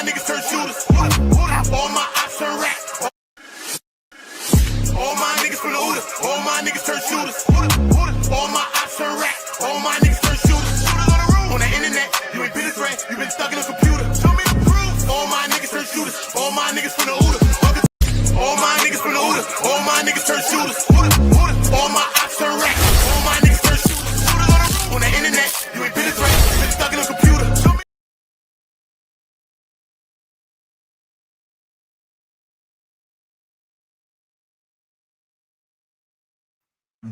niggas turn shooters. All my ops turn rats. All my niggas from the Uda. All my niggas turn shooters. All my ops turn rats. All my niggas turn shooters. On the internet, you ain't been this way. You been stuck in a computer. Show me the proof. All my niggas turn shooters. All my niggas from the Uda. All my niggas from the Uda. All my niggas turn shooters. All my ops turn rats. All my niggas turn shooters. On the internet, you ain't been this way. You been stuck in a computer. Show me.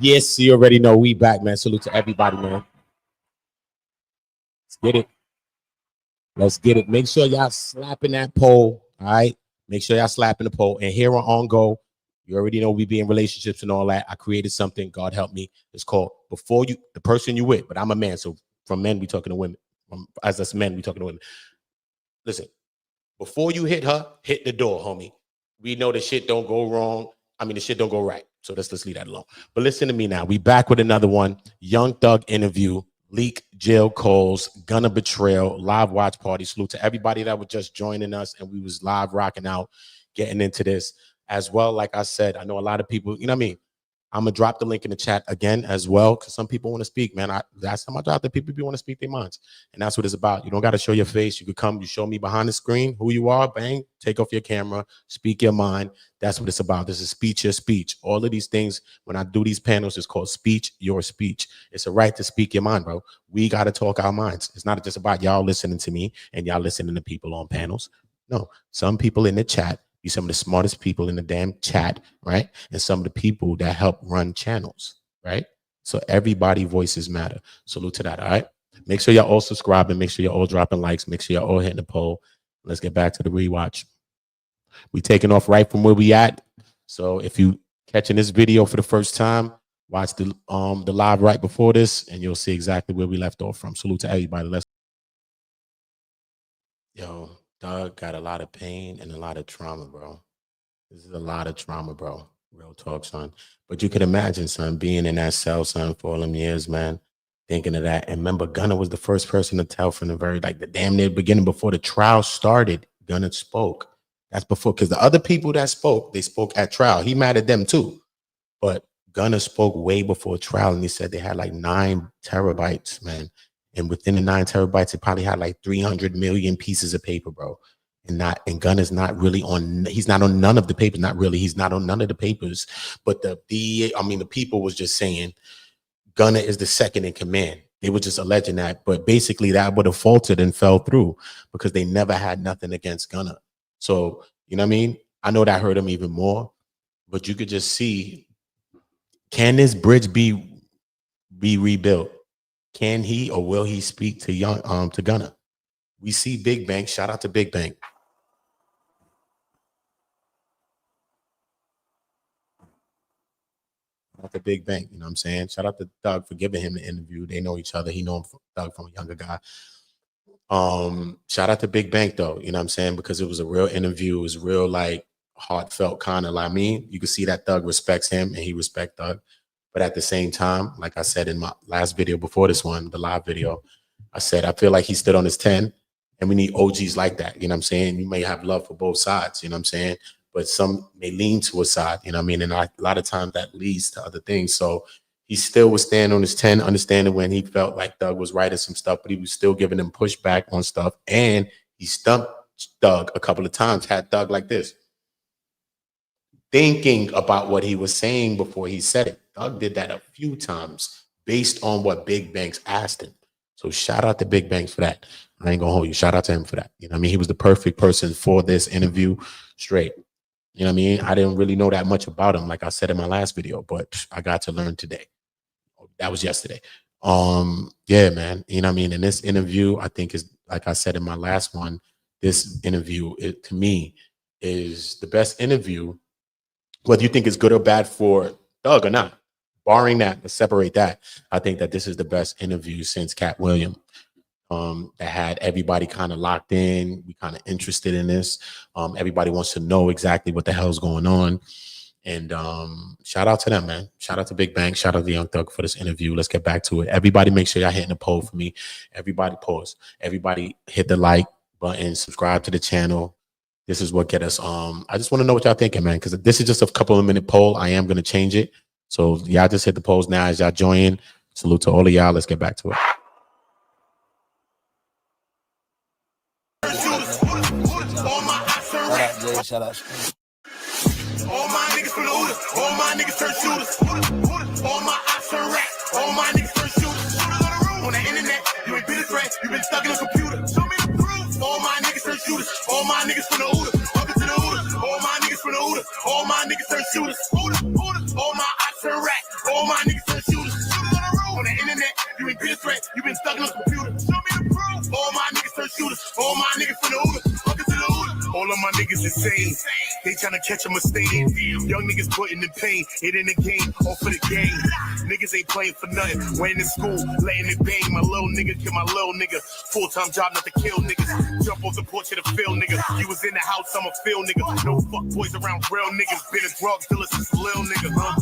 Yes, you already know we back, man. Salute to everybody, man. Let's get it. Let's get it. Make sure y'all slapping that poll. All right. Make sure y'all slapping the poll. And here on Go, you already know we be in relationships and all that. I created something. God help me. It's called Before You, the person you with. But I'm a man, so from men we talking to women. As us men we talking to women. Listen, before you hit her, hit the door, homie. We know the shit don't go wrong. I mean, the shit don't go right. So let's leave that alone. But listen to me now. We back with another one. Young Thug interview. Leak, jail calls, Gunna betrayal, live watch party. Salute to everybody that was just joining us, and we was live rocking out, getting into this as well. Like I said, I know a lot of people, you know what I mean? I'm gonna drop the link in the chat again as well, because some people want to speak, man. Last time I dropped it, people want to speak their minds, and that's what it's about. You don't got to show your face. You could come, you show me behind the screen who you are, bang, take off your camera, speak your mind. That's what it's about. This is speech your speech. All of these things, when I do these panels, it's called speech your speech. It's a right to speak your mind, bro. We got to talk our minds. It's not just about y'all listening to me and y'all listening to people on panels. No, some people in the chat be some of the smartest people in the damn chat, right? And some of the people that help run channels, right? So everybody voices matter. Salute to that, all right? Make sure y'all all subscribing. Make sure you're all dropping likes. Make sure y'all all hitting the poll. Let's get back to the rewatch. We taking off right from where we at. So if you catching this video for the first time, watch the live right before this, and you'll see exactly where we left off from. Salute to everybody. Let's. Yo, Doug got a lot of pain and a lot of trauma, bro. This is a lot of trauma, bro. Real talk, son. But you could imagine, son, being in that cell, son, for all them years, man, thinking of that. And remember, Gunna was the first person to tell from the very, like, the damn near beginning before the trial started. Gunna spoke. That's before, because the other people that spoke, they spoke at trial. He mad at them too. But Gunna spoke way before trial, and he said they had like 9 terabytes, man. And within the 9 terabytes, it probably had like 300 million pieces of paper, bro. And Gunna's not really on, he's not on none of the papers. Not really, he's not on none of the papers. But the people was just saying Gunna is the second in command. They were just alleging that. But basically that would have faltered and fell through because they never had nothing against Gunna. So, you know what I mean? I know that hurt him even more. But you could just see, can this bridge be rebuilt? Can he or will he speak to Gunna? We see Big Bank. Shout out to Big Bank. Shout out to Big Bank. You know what I'm saying? Shout out to Thug for giving him the interview. They know each other. He know him from Thug from a younger guy. Shout out to Big Bank though. You know what I'm saying? Because it was a real interview. It was real, like, heartfelt kind of like me. You can see that Thug respects him and he respects Thug. But at the same time, like I said in my last video before this one, the live video, I said, I feel like he stood on his 10, and we need OGs like that. You know what I'm saying? You may have love for both sides, you know what I'm saying? But some may lean to a side, you know what I mean? And a lot of times that leads to other things. So he still was standing on his 10, understanding when he felt like Thug was writing some stuff, but he was still giving him pushback on stuff. And he stumped Thug a couple of times, had Thug like this, thinking about what he was saying before he said it. Thug did that a few times based on what Big Banks asked him. So shout out to Big Banks for that. I ain't gonna hold you. Shout out to him for that. You know what I mean? He was the perfect person for this interview straight. You know what I mean? I didn't really know that much about him, like I said in my last video, but I got to learn today. That was yesterday. Yeah, man. You know what I mean? In this interview, I think is, like I said in my last one, this interview, to me, is the best interview, whether you think it's good or bad for Thug or not. Barring that, let's separate that. I think that this is the best interview since Cat Williams. That had everybody kind of locked in. We kind of interested in this. Everybody wants to know exactly what the hell's going on. And shout out to them, man. Shout out to Big Bang. Shout out to Young Thug for this interview. Let's get back to it. Everybody make sure y'all hitting the poll for me. Everybody pause. Everybody hit the like. button, subscribe to the channel. This is what get us. I just want to know what y'all thinking, man, because this is just a couple of minute poll. I am gonna change it. So y'all just hit the polls now as y'all join. Salute to all of y'all. Let's get back to it. Shout out. All my niggas from the Uda, all my niggas turn shooters. All my ops turn rap, all my niggas turn shooters. On the internet, you ain't been a threat, you been stuck in a computer. Show me the proof. All my niggas turn shooters, all my niggas from the Uda. Welcome to the Uda, all my niggas from the Uda, all my niggas turn shooters. All my ops turn rap, all my niggas turn shooters. On the internet, you ain't been a threat, you been stuck in a computer. Show me the proof. All my niggas turn shooters, all my niggas from the Uda. Welcome to the Uda. All of my niggas insane. They tryna catch a mistake. Young niggas putting in pain. It in the game, all for the game. Niggas ain't playing for nothing. Went in school, laying it bang. My little nigga kill my little nigga. Full-time job not to kill niggas. Jump off the porch of the field nigga. You was in the house, I'm a field nigga. No fuck boys around real niggas. Been a drug dealer since a little nigga, huh?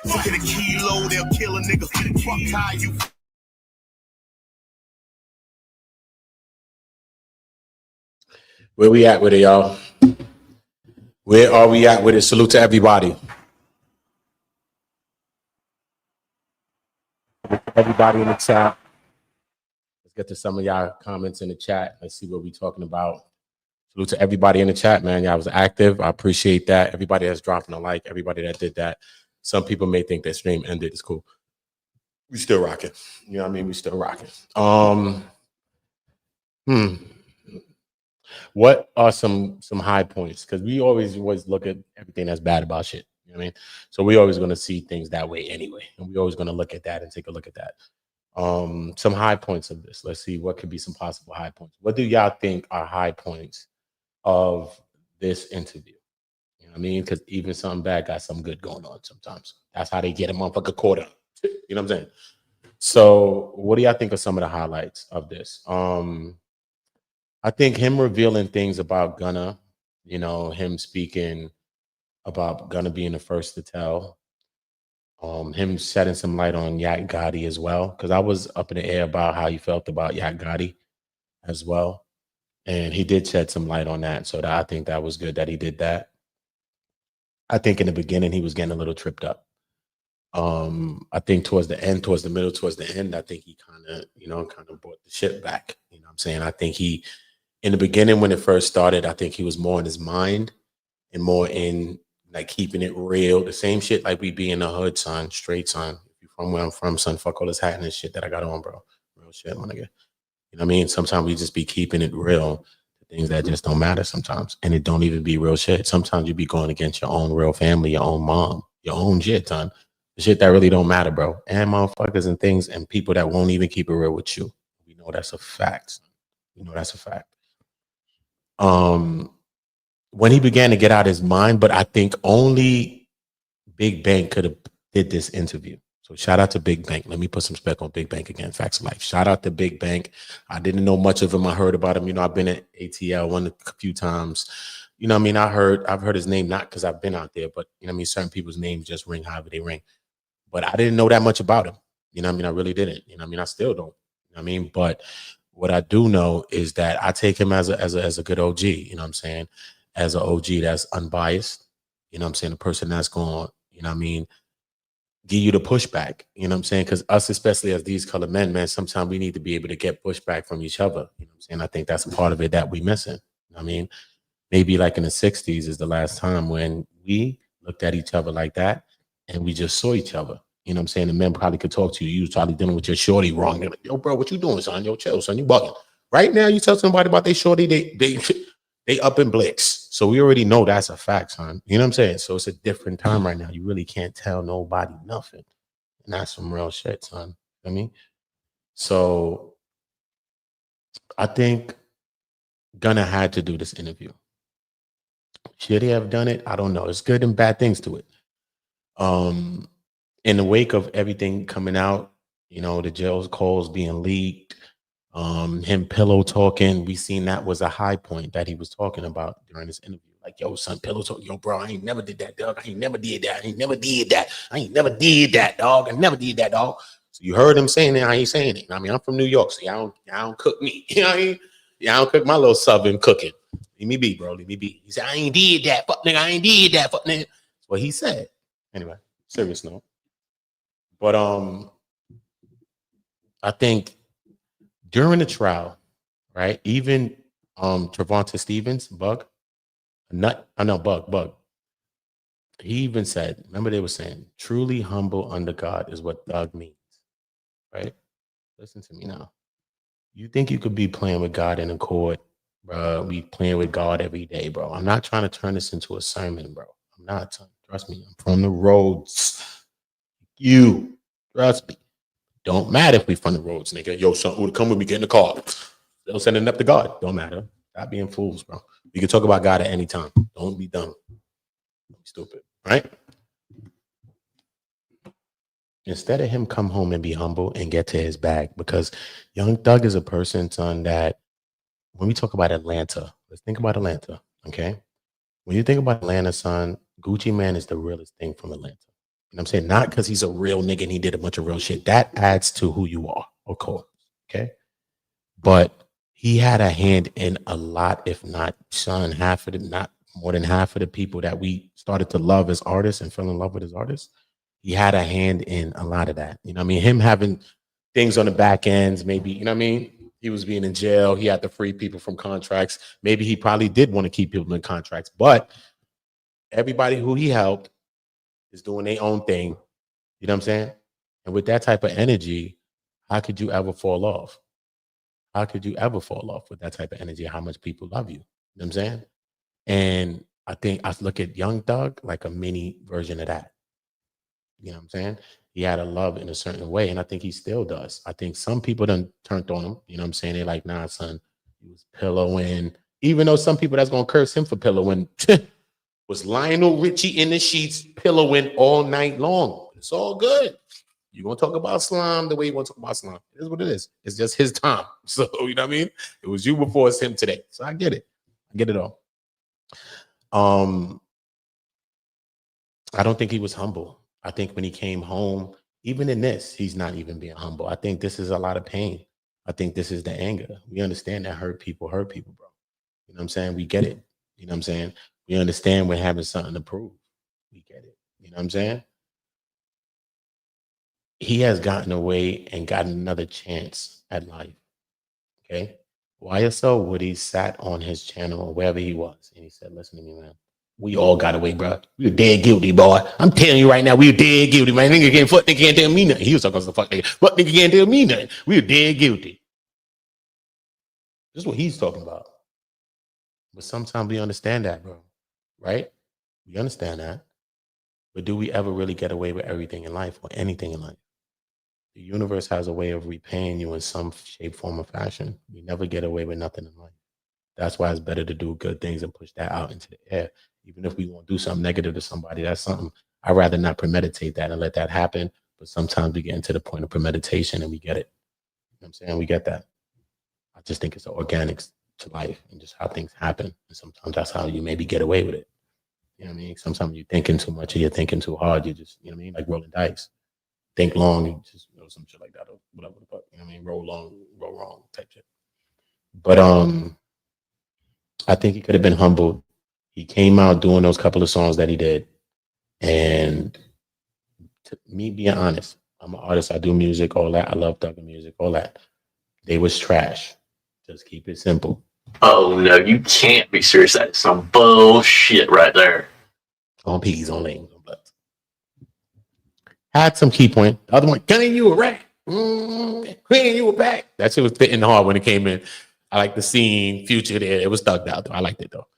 So get a kilo, they'll kill a nigga. Fuck how you. Where we at with it, y'all? Where are we at with it? Salute to everybody. Everybody in the chat. Let's get to some of y'all comments in the chat. Let's see what we're talking about. Salute to everybody in the chat, man. Y'all was active. I appreciate that. Everybody that's dropping a like, everybody that did that. Some people may think that stream ended. It's cool. We still rocking. You know what I mean? We still rocking. What are some high points? Because we always look at everything that's bad about shit. You know what I mean? So we're always going to see things that way anyway. And we're always going to look at that and take a look at that. Some high points of this. Let's see what could be some possible high points. What do y'all think are high points of this interview? You know what I mean? Because even something bad got some good going on sometimes. That's how they get a motherfucker caught up. You know what I'm saying? So what do y'all think of some of the highlights of this? I think him revealing things about Gunna, you know, him speaking about Gunna being the first to tell, him shedding some light on Yak Gotti as well, because I was up in the air about how he felt about Yak Gotti as well. And he did shed some light on that. So I think that was good that he did that. I think in the beginning, he was getting a little tripped up. I think towards the end, towards the middle, towards the end, I think he kind of brought the shit back. You know what I'm saying? I think in the beginning, when it first started, I think he was more in his mind and more in like keeping it real. The same shit like we be in the hood, son, straight, son. If you're from where I'm from, son, fuck all this hat and this shit that I got on, bro. Real shit, my nigga. You know what I mean? Sometimes we just be keeping it real. Things that just don't matter sometimes. And it don't even be real shit. Sometimes you be going against your own real family, your own mom, your own shit, son. The shit that really don't matter, bro. And motherfuckers and things and people that won't even keep it real with you. We know that's a fact. You know that's a fact. When he began to get out his mind, but I think only Big Bang could have did this interview. So shout out to Big Bang. Let me put some respect on Big Bang again. Facts of life. Shout out to Big Bang. I didn't know much of him. I heard about him. You know, I've been at ATL a few times. You know what I mean? I've heard his name, not because I've been out there, but you know what I mean? Certain people's names just ring however they ring. But I didn't know that much about him. You know what I mean? I really didn't. You know what I mean? I still don't. You know what I mean? But what I do know is that I take him as a good OG, you know what I'm saying? As an OG that's unbiased, you know what I'm saying? A person that's going, you know what I mean, give you the pushback, you know what I'm saying? Because us, especially as these colored men, man, sometimes we need to be able to get pushback from each other, you know what I'm saying? I think that's a part of it that we missing. You know what I mean? Maybe like in the 60s is the last time when we looked at each other like that and we just saw each other. You know what I'm saying? The men probably could talk to you. You was probably dealing with your shorty wrong. They're like, yo, bro, what you doing, son? Yo, chill, son. You bugging. Right now, you tell somebody about their shorty, they up in blitz. So we already know that's a fact, son. You know what I'm saying? So it's a different time right now. You really can't tell nobody nothing. And that's some real shit, son. You know what I mean? So I think Gunna had to do this interview. Should he have done it? I don't know. It's good and bad things to it. In the wake of everything coming out, you know, the jail's calls being leaked, him pillow talking, we seen that was a high point that he was talking about during this interview. Like, yo, son, pillow talk, yo, bro, I ain't never did that, dog. I ain't never did that. I ain't never did that. I ain't never did that, dog. I never did that, dog. So you heard him saying it, I ain't saying it. I mean, I'm from New York, so y'all don't cook me. You know what I mean? Yeah, I don't cook my little southern cooking. Leave me be, bro. Leave me be. He said, I ain't did that. Fuck nigga, I ain't did that. Fuck nigga. That's what he said. Anyway, serious note. But I think during the trial, right? Even Trevonta Stevens, Bug, Bug. He even said, remember they were saying, truly humble under God is what Thug means, right? Listen to me now. You think you could be playing with God in a court, bro? Be playing with God every day, bro. I'm not trying to turn this into a sermon, bro. I'm not. Trust me. I'm from the roads. You trust me. Don't matter if we from the roads, nigga. Yo, son, would come with me, get in the car. They'll send it up to God. Don't matter. Stop being fools, bro. You can talk about God at any time. Don't be dumb. Don't be stupid, right? Instead of him come home and be humble and get to his bag, because Young Thug is a person, son, that when we talk about Atlanta, let's think about Atlanta, okay? When you think about Atlanta, son, Gucci Man is the realest thing from Atlanta. You know what I'm saying? Not because he's a real nigga and he did a bunch of real shit. That adds to who you are, of course, okay? But he had a hand in a lot, if not, son, half of the, not more than half of the people that we started to love as artists and fell in love with as artists. He had a hand in a lot of that. You know what I mean? Him having things on the back ends, maybe, you know what I mean? He was being in jail. He had to free people from contracts. Maybe he probably did want to keep people in contracts, but everybody who he helped is doing their own thing. You know what I'm saying? And with that type of energy, how could you ever fall off? How could you ever fall off with that type of energy? How much people love you? You know what I'm saying? And I think I look at Young Thug like a mini version of that. You know what I'm saying? He had a love in a certain way, and I think he still does. I think some people done turned on him. You know what I'm saying? They're like, nah, son, he was pillowing. Even though some people that's gonna curse him for pillowing was Lionel Richie in the sheets pillowing all night long. It's all good. You gonna talk about slime the way you want to talk about slime. It is what it is. It's just his time. So you know what I mean? It was you before it's him today. So I get it. I get it all. I don't think he was humble. I think when he came home, even in this, he's not even being humble. I think this is a lot of pain. I think this is the anger. We understand that hurt people, bro. You know what I'm saying? We get it. You know what I'm saying? We understand we're having something to prove. We get it. You know what I'm saying? He has gotten away and gotten another chance at life. Okay. YSL Woody sat on his channel or wherever he was, and he said, listen to me, man. We all got away, bro. We were dead guilty, boy. I'm telling you right now, we were dead guilty, man. Nigga can't tell me nothing. He was talking about the fuck nigga. Fuck nigga can't tell me nothing. We were dead guilty. This is what he's talking about. But sometimes we understand that, bro. Right? We understand that. But do we ever really get away with everything in life or anything in life? The universe has a way of repaying you in some shape, form, or fashion. We never get away with nothing in life. That's why it's better to do good things and push that out into the air. Even if we want to do something negative to somebody, that's something I'd rather not premeditate that and let that happen. But sometimes we get into the point of premeditation and we get it. You know what I'm saying? We get that. I just think it's the organics to life and just how things happen. And sometimes that's how you maybe get away with it. You know what I mean? Sometimes you're thinking too much or you're thinking too hard. You just, you know what I mean? Like rolling dice. Think long and just, you know, some shit like that or whatever the fuck. You know what I mean? Roll long, roll wrong type shit. But I think he could have been humbled. He came out doing those couple of songs that he did. And to me being honest, I'm an artist. I do music, all that. I love thugging music, all that. They was trash. Just keep it simple. Oh no, you can't be serious. That's some bullshit right there. On P's, on lanes, on bloods. Had some key point. The other one, Gunna, you a rat. Queen, you a back. That shit was fitting hard when it came in. I like the scene, Future there. It was thugged out, though. I liked it, though.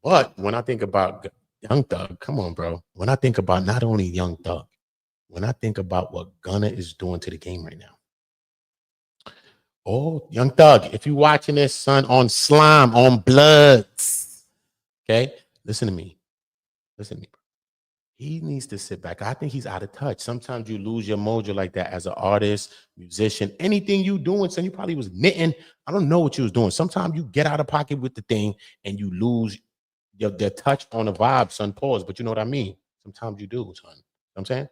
But when I think about Young Thug, come on, bro. When I think about not only Young Thug, when I think about what Gunna is doing to the game right now. Oh, Young Thug, if you're watching this, son, on Slime, on Bloods, okay? Listen to me. Listen to me, bro. He needs to sit back. I think he's out of touch. Sometimes you lose your mojo like that as an artist, musician, anything you doing. So you probably was knitting. I don't know what you was doing. Sometimes you get out of pocket with the thing and you lose your touch on the vibe, son. Pause. But you know what I mean? Sometimes you do, son. You know what I'm saying?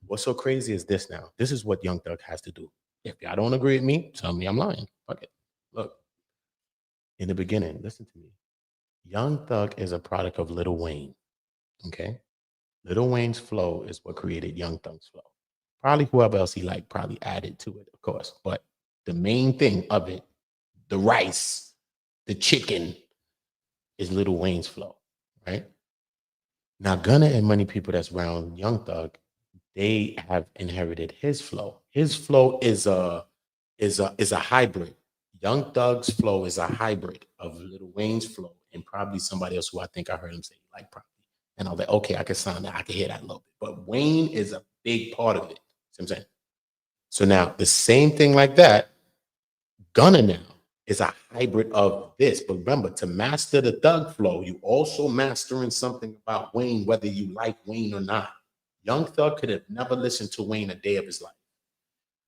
What's so crazy is this now. This is what Young Thug has to do. If y'all don't agree with me, tell me I'm lying. Fuck it. Look, in the beginning, listen to me. Young Thug is a product of Lil Wayne. Okay. Lil Wayne's flow is what created Young Thug's flow. Probably whoever else he liked probably added to it, of course. But the main thing of it, the rice, the chicken, is Lil Wayne's flow, right? Now, Gunna and many people that's around Young Thug, they have inherited his flow. His flow is a hybrid. Young Thug's flow is a hybrid of Lil Wayne's flow and probably somebody else who I think I heard him say like probably. And I was like, okay, I can sound that, I can hear that a little bit. But Wayne is a big part of it. See what I'm saying? So now the same thing like that, Gunna now is a hybrid of this. But remember, to master the Thug flow, you also mastering something about Wayne, whether you like Wayne or not. Young Thug could have never listened to Wayne a day of his life.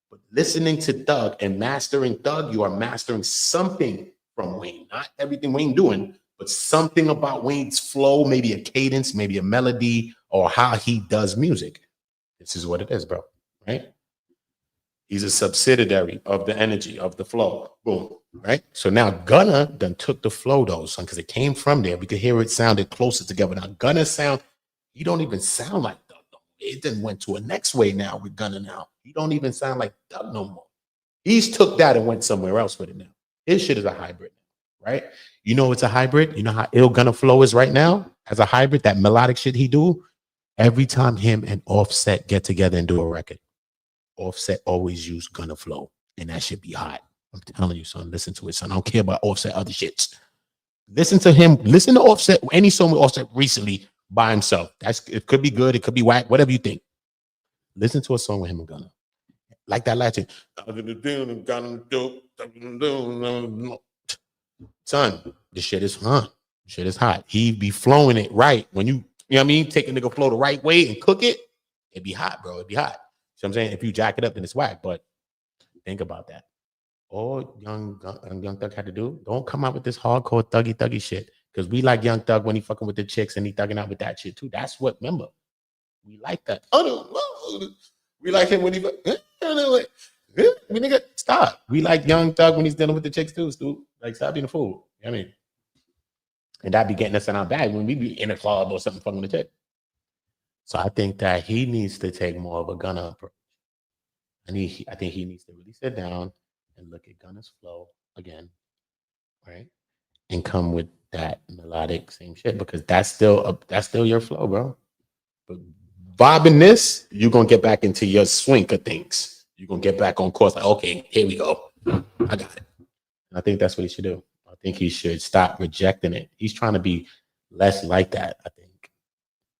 But listening to Thug and mastering Thug, you are mastering something from Wayne. Not everything Wayne doing, but something about Wayne's flow, maybe a cadence, maybe a melody, or how he does music. This is what it is, bro. Right? He's a subsidiary of the energy, of the flow. Boom. Right? So now Gunna done took the flow, though, son, because it came from there. We could hear it sounded closer together. Now, Gunna sound, he don't even sound like Thug. It then went to a next way now with Gunna now. He don't even sound like Thug no more. He's took that and went somewhere else with it now. His shit is a hybrid, right? You know it's a hybrid? You know how ill Gunna flow is right now? As a hybrid, that melodic shit he do? Every time him and Offset get together and do a record, Offset always use Gunna flow, and that should be hot. I'm telling you, son, listen to it, son. I don't care about Offset other shits. Listen to him. Listen to Offset, any song with Offset recently by himself. It could be good, it could be whack, whatever you think. Listen to a song with him and Gunna. Like that last thing. Son, this shit is hot. Shit is hot. He be flowing it right. When you know what I mean? Take a nigga flow the right way and cook it, it'd be hot, bro. It'd be hot. See what I'm saying? If you jack it up, then it's whack. But think about that. All Young Thug had to do, don't come out with this hardcore thuggy shit. Because we like Young Thug when he fucking with the chicks and he thugging out with that shit too. That's what, remember, we like that. Oh, we like him when he, we nigga, stop. We like Young Thug when he's dealing with the chicks too, Stu. Like, stop being a fool. You know what I mean? And that be getting us in our bag when we be in a club or something fucking with a chick. So I think that he needs to take more of a Gunna approach. And I think he needs to really sit down and look at Gunna's flow again, right? And come with that melodic same shit, because that's still your flow, bro. But vibing this, you're gonna get back into your swing of things. You're gonna get back on course. Like, okay, here we go. I got it. And I think that's what he should do. I think he should stop rejecting it. He's trying to be less like that, I think.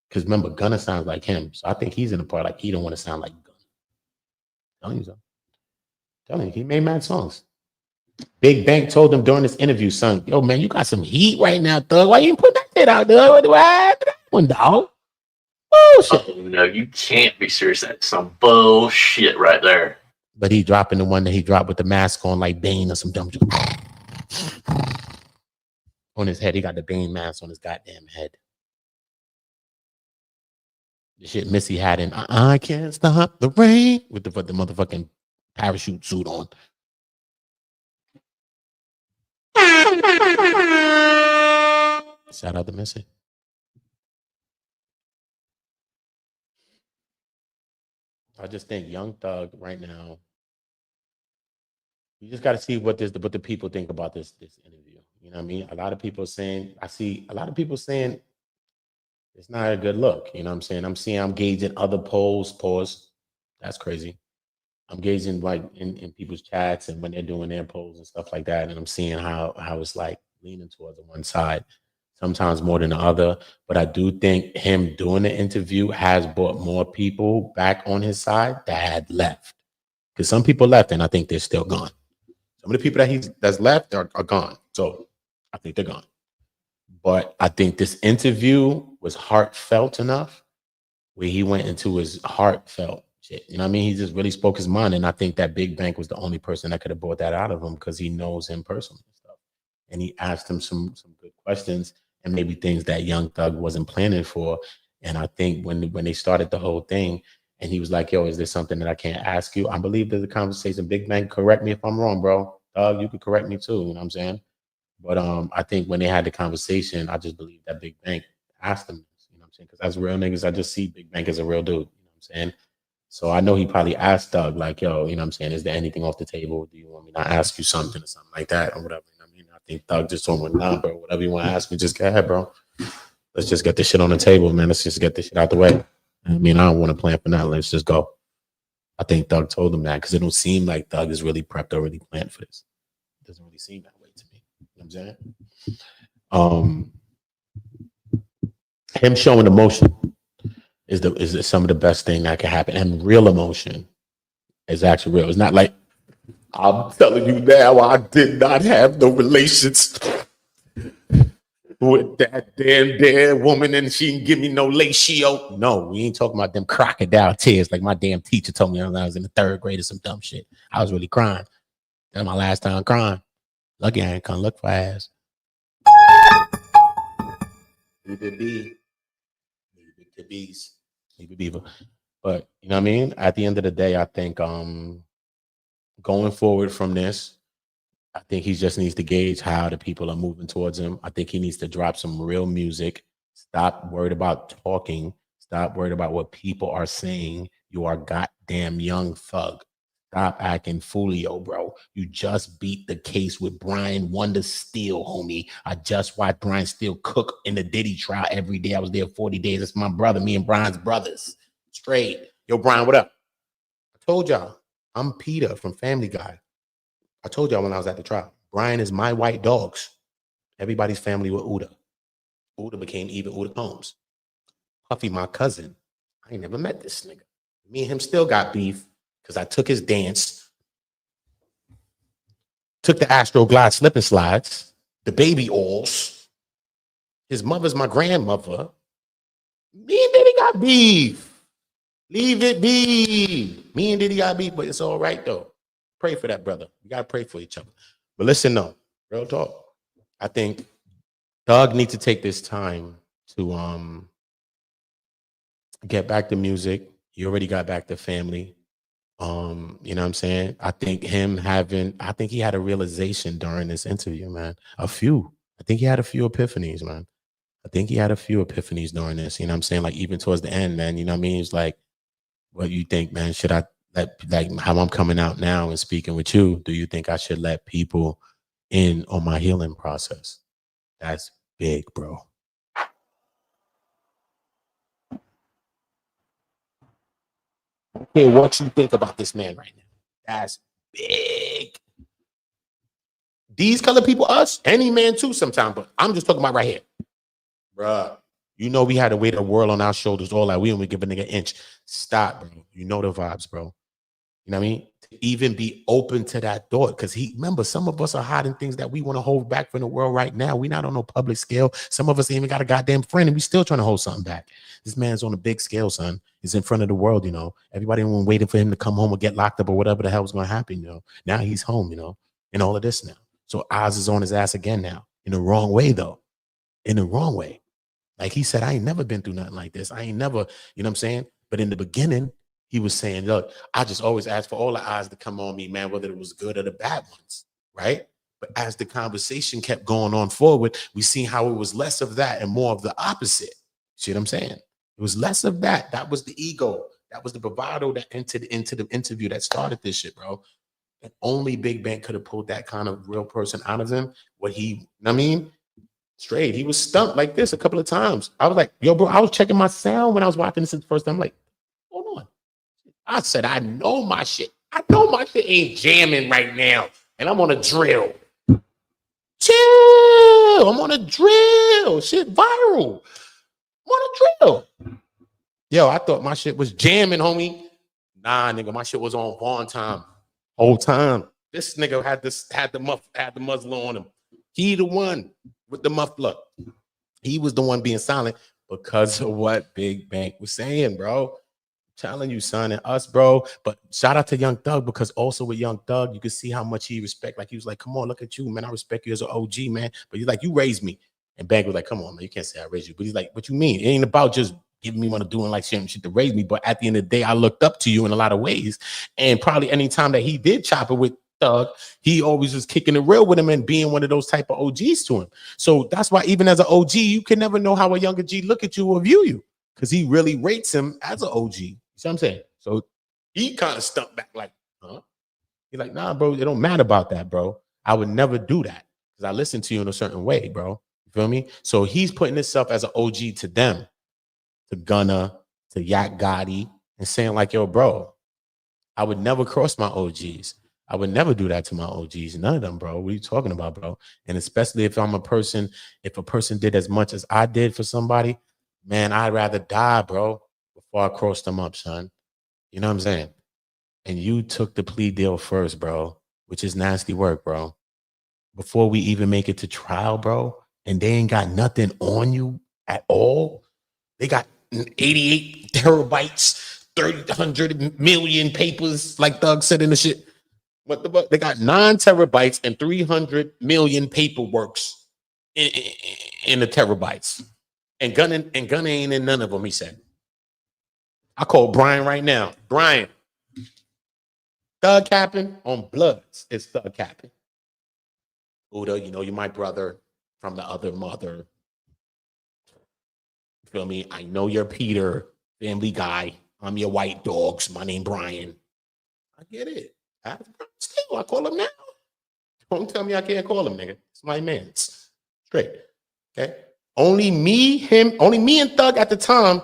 Because remember, Gunna sounds like him. So I think he's in the part like he don't want to sound like Gunna. Telling you so. Telling you, he made mad songs. Big Bank told him during this interview, son, yo, man, you got some heat right now, Thug. Why you ain't put that shit out, Thug? What one, dog? Bullshit. Oh, no, you can't be serious. That's some bullshit right there. But he dropping the one that he dropped with the mask on, like Bane or some dumb shit. On his head, he got the Bane mask on his goddamn head. The shit Missy had in I Can't Stop the Rain with the motherfucking parachute suit on. Shout out to Missy. I just think Young Thug right now, you just got to see what the people think about this interview. You know what I mean? A lot of people saying, I see a lot of people saying it's not a good look. You know what I'm saying? I'm gauging other polls. Pause. That's crazy. I'm gauging like in people's chats and when they're doing their polls and stuff like that, and I'm seeing how it's like leaning towards the one side, sometimes more than the other. But I do think him doing the interview has brought more people back on his side that had left. Because some people left, and I think they're still gone. Some of the people that's left are gone. So I think they're gone. But I think this interview was heartfelt enough where he went into his heartfelt shit. You know what I mean? He just really spoke his mind. And I think that Big Bank was the only person that could have brought that out of him because he knows him personally and stuff. And he asked him some good questions and maybe things that Young Thug wasn't planning for. And I think when they started the whole thing and he was like, yo, is there something that I can't ask you? I believe there's a conversation. Big Bank, correct me if I'm wrong, bro. Thug, you could correct me too. You know what I'm saying? But I think when they had the conversation, I just believe that Big Bank asked him this, you know what I'm saying? Because as real niggas, I just see Big Bank as a real dude, you know what I'm saying? So I know he probably asked Doug, like, yo, you know what I'm saying? Is there anything off the table? Do you want me to ask you something or something like that or whatever? You know what I mean? I think Doug just told him, nah, bro, whatever you want to ask me, just go ahead, bro. Let's just get this shit on the table, man. Let's just get this shit out the way. I mean, I don't want to plan for nothing. Let's just go. I think Doug told him that because it don't seem like Doug is really prepped or really planned for this. It doesn't really seem that way to me. You know what I'm saying? Him showing emotion is some of the best thing that can happen. And real emotion is actually real. It's not like, I'm telling you now, I did not have no relations with that damn woman and she didn't give me no ratio. No, we ain't talking about them crocodile tears like my damn teacher told me when I was in the 3rd grade or some dumb shit. I was really crying. That's my last time crying. Lucky I ain't come look for ass. Leave it be. Leave it to bees. Leave it beaver. But you know what I mean? At the end of the day, I think going forward from this, I think he just needs to gauge how the people are moving towards him. I think he needs to drop some real music. Stop worried about talking. Stop worried about what people are saying. You are goddamn young thug. Stop acting foolio, bro. You just beat the case with Brian Wonder Steele, homie. I just watched Brian Steele cook in the Diddy trial every day. I was there 40 days. It's my brother, me and Brian's brothers. Straight. Yo, Brian, what up? I told y'all, I'm Peter from Family Guy. I told y'all when I was at the trial, Brian is my white dogs. Everybody's family with Uda. Uda became even Uda Combs. Puffy, my cousin. I ain't never met this nigga. Me and him still got beef because I took his dance, took the Astro Glide slip and slides, the baby oils. His mother's my grandmother. Me and Diddy got beef. Leave it be. Me and Diddy got beef, but it's all right though. Pray for that brother. We gotta pray for each other. But listen, though, real talk. I think Doug needs to take this time to get back to music. He already got back to family. You know what I'm saying? I think he had a realization during this interview, man. I think he had a few epiphanies, man. I think he had a few epiphanies during this. You know what I'm saying? Like even towards the end, man. You know what I mean? He's like, what do you think, man? Should I like how I'm coming out now and speaking with you? Do you think I should let people in on my healing process? That's big, bro. I don't care what you think about this man right now. That's big. These color people, us, any man too sometimes, but I'm just talking about right here. Bruh, you know we had to weight the world on our shoulders all that. We don't give a nigga an inch. Stop, bro. You know the vibes, bro. You know what I mean? To even be open to that thought. Because remember, some of us are hiding things that we want to hold back from the world right now. We're not on no public scale. Some of us ain't even got a goddamn friend and we still trying to hold something back. This man's on a big scale, son. He's in front of the world, you know. Everybody was waiting for him to come home or get locked up or whatever the hell was going to happen, you know. Now he's home, you know, and all of this now. So Oz is on his ass again now. In the wrong way, though. In the wrong way. Like he said, I ain't never been through nothing like this. I ain't never, you know what I'm saying? But in the beginning, he was saying, look, I just always asked for all the eyes to come on me, man, whether it was good or the bad ones, right? But as the conversation kept going on forward, we seen how it was less of that and more of the opposite. See what I'm saying? It was less of that. That was the ego. That was the bravado that entered into the interview that started this shit, bro. And only Big Bang could have pulled that kind of real person out of him. What he, you know what I mean? Straight. He was stumped like this a couple of times. I was like, yo, bro, I was checking my sound when I was watching this the first time. I'm like, hold on. I said, I know my shit. I know my shit ain't jamming right now. And I'm on a drill. Chill. I'm on a drill. Shit viral. I'm on a drill. Yo, I thought my shit was jamming, homie. Nah, nigga, my shit was on Vaughn time. Whole time. This nigga had the muzzle on him. He the one with the muffler. He was the one being silent because of what Big Bank was saying, bro. I'm telling you, son, and us, bro. But shout out to Young Thug, because also with Young Thug, you can see how much he respect. Like he was like, come on, look at you, man. I respect you as an OG, man. But he's like, you raised me. And Bank was like, come on, man. You can't say I raised you. But he's like, what you mean? It ain't about just giving me one of doing like shit to raise me. But at the end of the day, I looked up to you in a lot of ways. And probably any time that he did chop it with Thug, he always was kicking it real with him and being one of those type of OGs to him. So that's why even as an OG, you can never know how a younger G look at you or view you, because he really rates him as an OG. You see what I'm saying? So he kind of stumped back like, huh? He's like, nah, bro, it don't matter about that, bro. I would never do that because I listen to you in a certain way, bro. You feel me? So he's putting himself as an OG to them, to Gunna, to Yak Gotti, and saying like, yo, bro, I would never cross my OGs. I would never do that to my OGs. None of them, bro. What are you talking about, bro? And especially if I'm a person, if a person did as much as I did for somebody, man, I'd rather die, bro, before I cross them up, son. You know what I'm saying? And you took the plea deal first, bro, which is nasty work, bro. Before we even make it to trial, bro, and they ain't got nothing on you at all. They got 88 terabytes, 300 million papers, like Thug said in the shit. What the fuck? They got 9 terabytes and 300 million paperworks in the terabytes. And Gunna ain't in none of them, he said. I call Brian right now. Brian, Thug capping on Bloods is Thug capping. Uda, you know you're my brother from the other mother. You feel me? I know you're Peter, family guy. I'm your white dogs. My name Brian. I get it. I call him now. Don't tell me I can't call him, nigga. It's my man's. Straight. Okay. Only me and Thug at the time,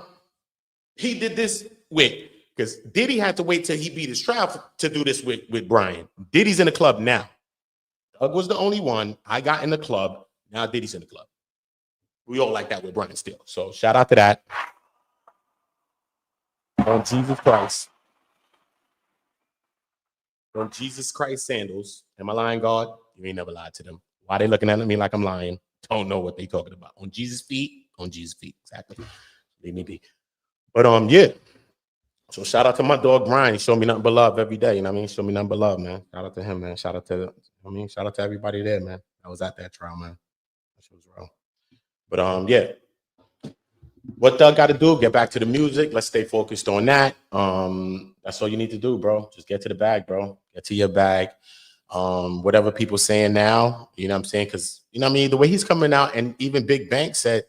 he did this with, because Diddy had to wait till he beat his trial to do this with Brian. Diddy's in the club now. Thug was the only one. I got in the club. Now Diddy's in the club. We all like that with Brian still. So shout out to that. On Jesus Christ. On Jesus Christ sandals. Am I lying, God? You ain't never lied to them. Why they looking at me like I'm lying? Don't know what they talking about. On Jesus' feet. On Jesus' feet. Exactly. Leave me be. But yeah. So shout out to my dog Brian. He showed me nothing but love every day. You know what I mean? Show me nothing but love, man. Shout out to him, man. Shout out to shout out to everybody there, man. I was at that trial, man. That shit was wrong. But yeah. What Thug got to do? Get back to the music. Let's stay focused on that. That's all you need to do, bro. Just get to the bag, bro. Get to your bag. Whatever people saying now, you know what I'm saying? Because, you know what I mean? The way he's coming out, and even Big Bank said,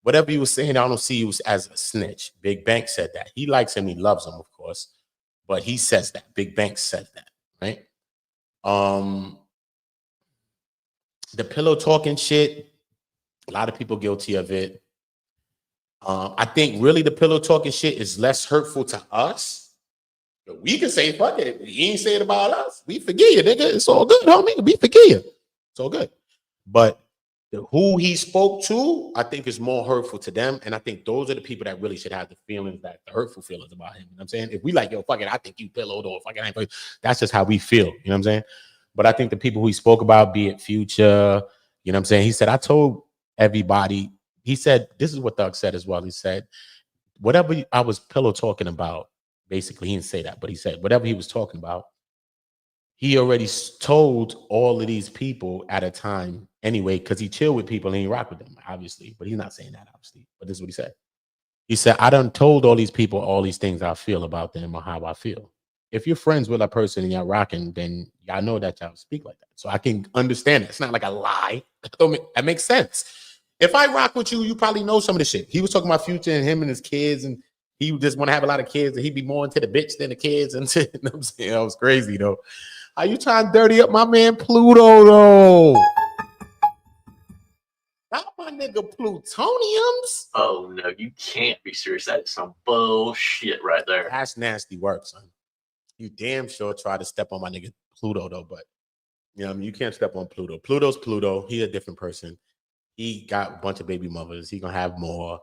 whatever you were saying, I don't see you as a snitch. Big Bank said that. He likes him. He loves him, of course. But he says that. Big Bank said that, right? The pillow talking shit, a lot of people guilty of it. I think really the pillow talking shit is less hurtful to us. But we can say, fuck it. He ain't say it about us. We forgive you, nigga. It's all good, homie. We forgive you. It's all good. But who he spoke to, I think is more hurtful to them. And I think those are the people that really should have the feelings, that the hurtful feelings about him. You know what I'm saying? If we like, yo, fuck it, I think you pillowed, or fuck it, that's just how we feel. You know what I'm saying? But I think the people who he spoke about, be it Future, you know what I'm saying? He said, I told everybody, he said, this is what Thug said as well. He said, whatever I was pillow talking about, basically, he didn't say that, but he said, whatever he was talking about, he already told all of these people at a time anyway, because he chilled with people and he rocked with them, obviously. But he's not saying that, obviously. But this is what he said. He said, I done told all these people all these things I feel about them or how I feel. If you're friends with a person and y'all rocking, then y'all know that y'all speak like that. So I can understand it. It's not like a lie. That makes sense. If I rock with you, you probably know some of the shit. He was talking about Future and him and his kids, and he just want to have a lot of kids, and he'd be more into the bitch than the kids. And you know what I'm saying? That was crazy, though. Are you trying to dirty up my man Pluto, though? Not my nigga Plutoniums. Oh, no, you can't be serious. That is some bullshit right there. That's nasty work, son. You damn sure try to step on my nigga Pluto, though, but you know what I mean? You can't step on Pluto. Pluto's Pluto. He's a different person. He got a bunch of baby mothers. He's going to have more.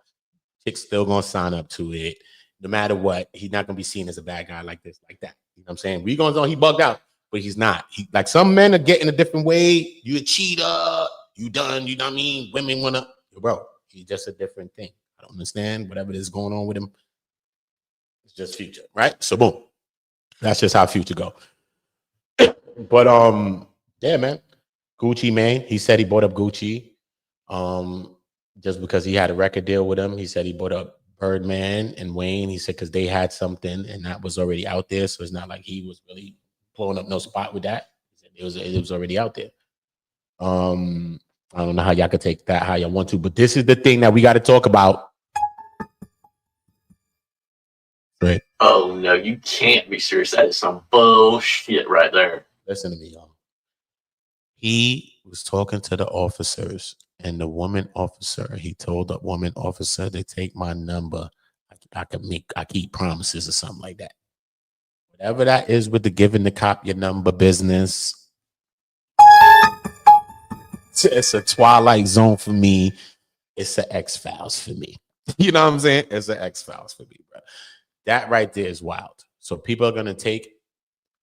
Chicks still going to sign up to it. No matter what, he's not going to be seen as a bad guy like this, like that. You know what I'm saying? We going to know he bugged out, but he's not. He, like some men are getting a different way. You a cheater. You done. You know what I mean? Women want to. Bro, he's just a different thing. I don't understand. Whatever is going on with him, it's just Future, right? So boom. That's just how Future go. But yeah, man. Gucci Mane. He said he bought up Gucci. Just because he had a record deal with him. He said he bought up Birdman and Wayne. He said because they had something and that was already out there. So it's not like he was really blowing up no spot with that. It was already out there. I don't know how y'all could take that how y'all want to, but this is the thing that we got to talk about. Right. Oh no, you can't be serious. That is some bullshit right there. Listen to me, y'all. He was talking to the officers, and the woman officer, he told the woman officer to take my number. I keep promises or something like that. Whatever that is with the giving the cop your number business, it's a Twilight Zone for me. It's an X-Files for me. You know what I'm saying? It's an X-Files for me, bro. That right there is wild. So people are gonna take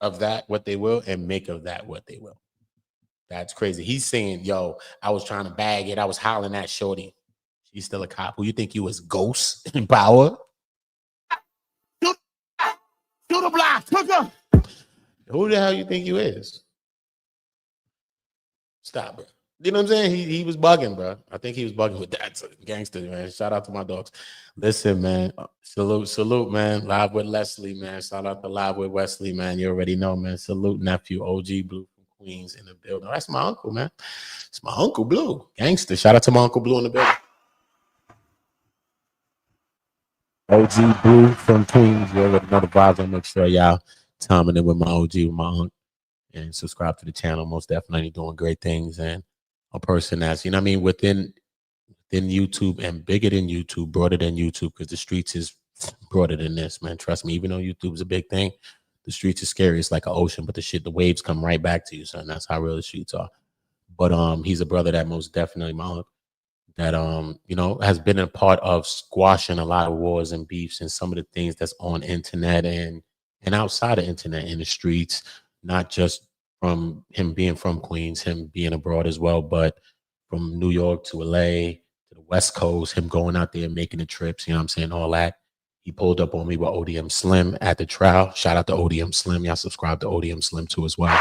of that what they will and make of that what they will. That's crazy. He's saying, yo, I was trying to bag it. I was hollering at Shorty. She's still a cop. Who you think you was, Ghost in Power? Do the block. Who the hell you think you is? Stop, bro. You know what I'm saying? He was bugging, bro. I think he was bugging with that. So, gangster, man. Shout out to my dogs. Listen, man. Salute, man. Live with Leslie, man. Shout out to Live with Wesley, man. You already know, man. Salute, nephew. OG Blue from Queens in the building. That's my uncle, man. It's my Uncle Blue. Gangster. Shout out to my Uncle Blue in the building. OG Blue from Queens. You already know the vibes. I'll make sure y'all timing in with my OG, with my uncle. And subscribe to the channel. Most definitely doing great things. And a person that's, you know what I mean, within YouTube and bigger than YouTube, broader than YouTube, because the streets is broader than this, man. Trust me, even though YouTube's a big thing, the streets is scary. It's like an ocean, but the waves come right back to you, son. That's how real the streets are. But he's a brother that most definitely that you know, has been a part of squashing a lot of wars and beefs and some of the things that's on internet and outside of internet in the streets, not just from him being from Queens, him being abroad as well, but from New York to LA to the West Coast, him going out there making the trips, you know what I'm saying, all that. He pulled up on me with ODM Slim at the trial. Shout out to ODM Slim. Y'all subscribe to ODM Slim too as well.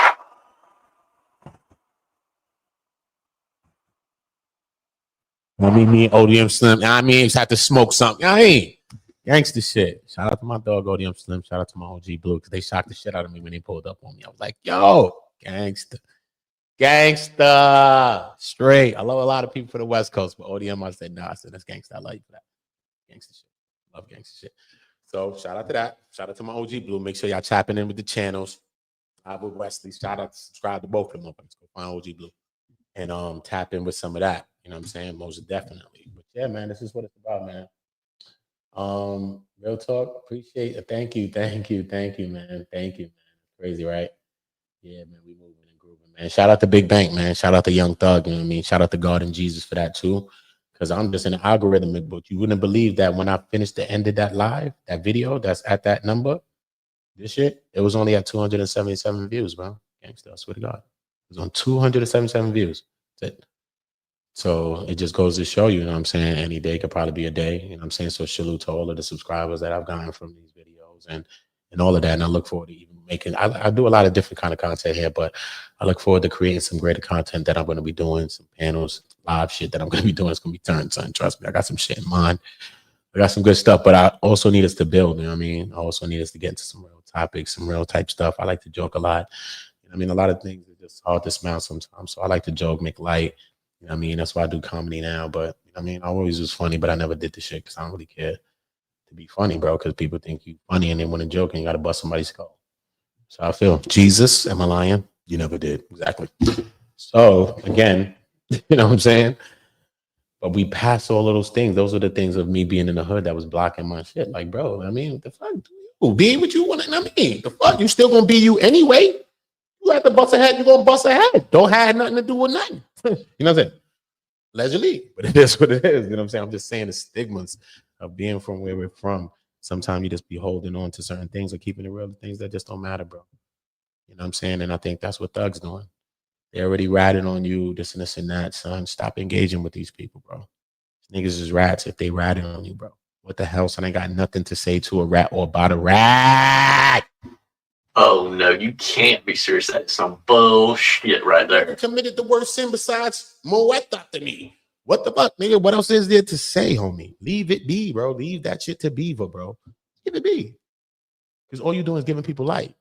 I mean, me and ODM Slim, I mean, just have to smoke something. I ain't gangster shit. Shout out to my dog ODM Slim. Shout out to my OG Blue, because they shocked the shit out of me when they pulled up on me. I was like, yo, gangster. Straight. I love a lot of people for the West Coast, but ODM, I said, nah, I said, that's gangster. I love you for that. Gangster shit. Love gangster shit. So shout out to that. Shout out to my OG Blue. Make sure y'all tapping in with the channels. I with Wesley. Shout out, subscribe to both of them. Let's go find OG Blue. And tap in with some of that. You know what I'm saying? Most definitely. But yeah, man, this is what it's about, man. Real talk. Appreciate it. Thank you, man. Thank you, man. Crazy, right? Yeah, man. We moving and grooving, man. Shout out to Big Bank, man. Shout out to Young Thug. You know what I mean? Shout out to God and Jesus for that too. Because I'm just in an algorithm, but you wouldn't believe that when I finished the end of that live, that video that's at that number, this shit, it was only at 277 views, bro. Gangsta, I swear to God. It was on 277 views. That's it. So it just goes to show you, you know what I'm saying? Any day could probably be a day, you know what I'm saying? So salute to all of the subscribers that I've gotten from these videos and all of that. And I look forward to even making, I do a lot of different kind of content here, but I look forward to creating some greater content that I'm going to be doing, some panels, live shit that I'm going to be doing. It's going to be turned, son. Trust me, I got some shit in mind. I got some good stuff, but I also need us to build, you know what I mean? I also need us to get into some real topics, some real type stuff. I like to joke a lot. You know what I mean? A lot of things are just hard to smile sometimes. So I like to joke, make light. You know what I mean? That's why I do comedy now. But you know what I mean, I always was funny, but I never did the shit because I don't really care to be funny, bro. Because people think you funny and they want to joke and you got to bust somebody's skull. So I feel, Jesus, am I lying? You never did. Exactly. So again, you know what I'm saying? But we pass all of those things. Those are the things of me being in the hood that was blocking my shit. Like, bro, I mean, what the fuck? Be what you want. I mean, the fuck? You still gonna be you anyway? You have to bust a head, you're gonna bust a head. Don't have nothing to do with nothing. You know what I'm saying? Allegedly, but it is what it is. You know what I'm saying? I'm just saying the stigmas of being from where we're from. Sometimes you just be holding on to certain things or keeping it real, things that just don't matter, bro. You know what I'm saying? And I think that's what Thug's doing. They're already ratting on you, this and that, son. Stop engaging with these people, bro. Niggas is rats if they ratting on you, bro. What the hell, son? I ain't got nothing to say to a rat or about a rat. Oh no, you can't be serious. That's some bullshit right there. Committed the worst sin besides Moetta to me. What the fuck, nigga? What else is there to say, homie? Leave it be, bro. Leave that shit to Beaver, bro. Give it be. Because all you're doing is giving people light.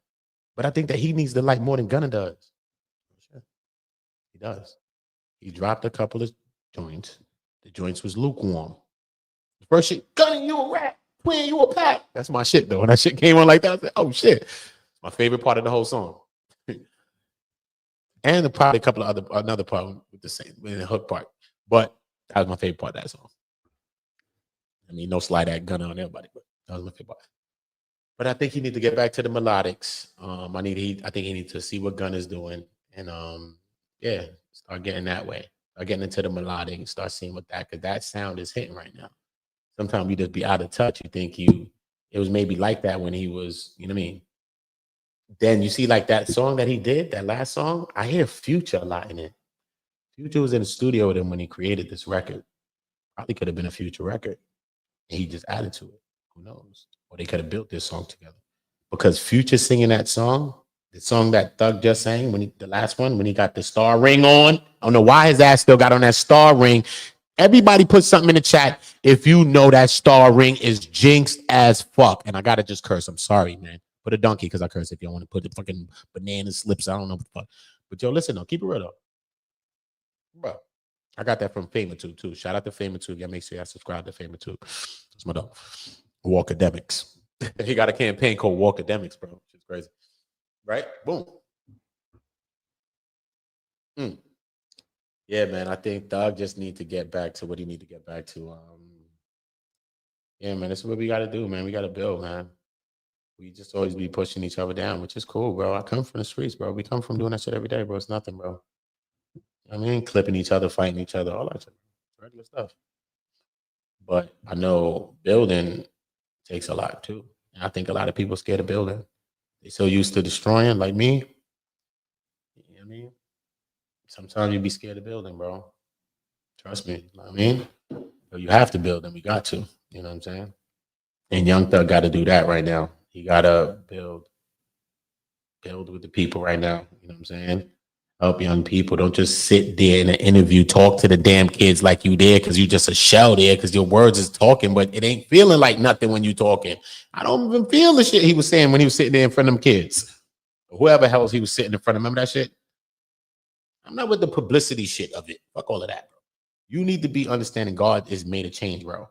But I think that he needs the light more than Gunna does. does. He dropped a couple of joints. The joints was lukewarm. The first shit, Gunna, you a rat. Twin, you a pack. That's my shit, though. When that shit came on like that, I said, oh, shit. It's my favorite part of the whole song. And probably a couple of another part with the same, with the hook part. But that was my favorite part of that song. I mean, no slide at Gunna on everybody, but that was my favorite part. But I think he need to get back to the melodics. I think he needs to see what Gunna's doing. And yeah, start getting that way. Start getting into the melodic and start seeing what because that sound is hitting right now. Sometimes you just be out of touch. You think it was maybe like that when he was, you know what I mean? Then you see like that song that he did, that last song, I hear Future a lot in it. Future was in the studio with him when he created this record. Probably could have been a Future record. And he just added to it. Who knows? Or they could have built this song together. Because Future singing that song, the song that Thug just sang, the last one, when he got the star ring on. I don't know why his ass still got on that star ring. Everybody put something in the chat if you know that star ring is jinxed as fuck. And I gotta just curse. I'm sorry, man. Put a donkey because I curse if you want to put the fucking banana slips. I don't know what the fuck. But yo, listen though, keep it real though. Bro, I got that from Famer too. Shout out to Famer too. Y'all make sure y'all subscribe to Famer too. That's my dog. Walkademics. He got a campaign called Walkademics, bro. It's crazy. Right? Boom. Yeah, man. I think Thug just need to get back to what he need to get back to. Yeah, man. This is what we got to do, man. We got to build, man. We just always be pushing each other down, which is cool, bro. I come from the streets, bro. We come from doing that shit every day, bro. It's nothing, bro. I mean, clipping each other, fighting each other, all that shit. Regular stuff. But I know building takes a lot too. And I think a lot of people scared of building. They so used to destroying, like me. You know what I mean? Sometimes you be scared of building, bro. Trust me. You know what I mean? So you have to build, and we got to. You know what I'm saying? And Young Thug got to do that right now. He got to build with the people right now. You know what I'm saying? Help young people. Don't just sit there in an interview, talk to the damn kids like you there because you just a shell there because your words is talking, but it ain't feeling like nothing when you talking. I don't even feel the shit he was saying when he was sitting there in front of them kids. Whoever else he was sitting in front of. Remember that shit? I'm not with the publicity shit of it. Fuck all of that, bro. You need to be understanding God has made a change, bro.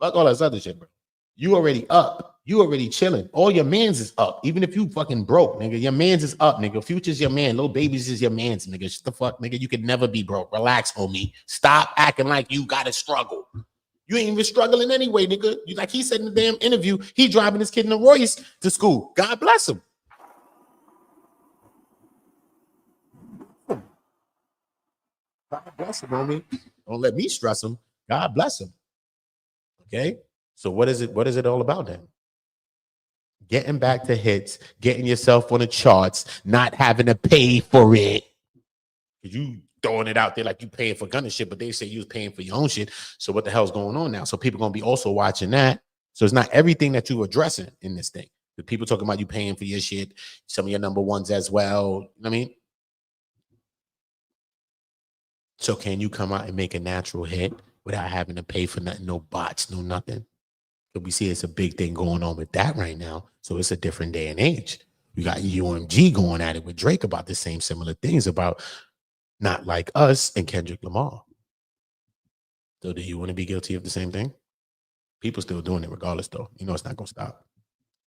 Fuck all this other shit, bro. You already up. You already chilling. All your mans is up. Even if you fucking broke, nigga, your mans is up, nigga. Future's your man. Little babies is your mans, nigga. Shut the fuck, nigga. You can never be broke. Relax, homie. Stop acting like you gotta struggle. You ain't even struggling anyway, nigga. You like he said in the damn interview, he driving his kid in a Royce to school. God bless him. God bless him, homie. Don't let me stress him. God bless him. Okay. So what is it all about then? Getting back to hits, getting yourself on the charts, not having to pay for it. You throwing it out there like you paying for Gunna shit, but they say you was paying for your own shit. So what the hell's going on now? So people gonna be also watching that. So it's not everything that you addressing in this thing. The people talking about you paying for your shit, some of your number ones as well. You know what I mean? So can you come out and make a natural hit without having to pay for nothing, no bots, no nothing? But we see it's a big thing going on with that right now. So it's a different day and age. You got UMG going at it with Drake about the same similar things about Not Like Us and Kendrick Lamar. So do you want to be guilty of the same thing? People still doing it regardless, though. You know it's not going to stop.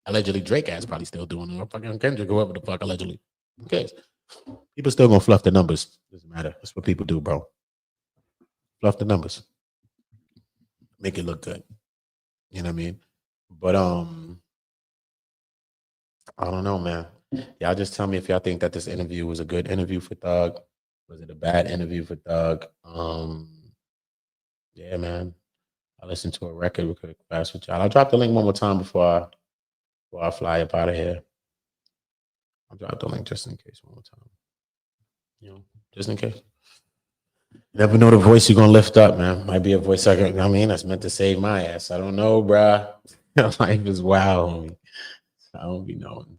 Allegedly, Drake ass probably still doing it. Or fucking Kendrick, whoever the fuck, allegedly. Who cares? People still going to fluff the numbers. Doesn't matter. That's what people do, bro. Fluff the numbers. Make it look good. You know what I mean? But I don't know, man. Y'all just tell me if y'all think that this interview was a good interview for Thug. Was it a bad interview for Thug? Yeah, man. I listened to a record real quick fast with y'all. I'll drop the link one more time before I fly up out of here. I'll drop the link just in case one more time. You know, just in case. You never know the voice you're gonna lift up, man. Might be a voice that's meant to save my ass. I don't know, bruh. Life is wild, homie. I don't be knowing.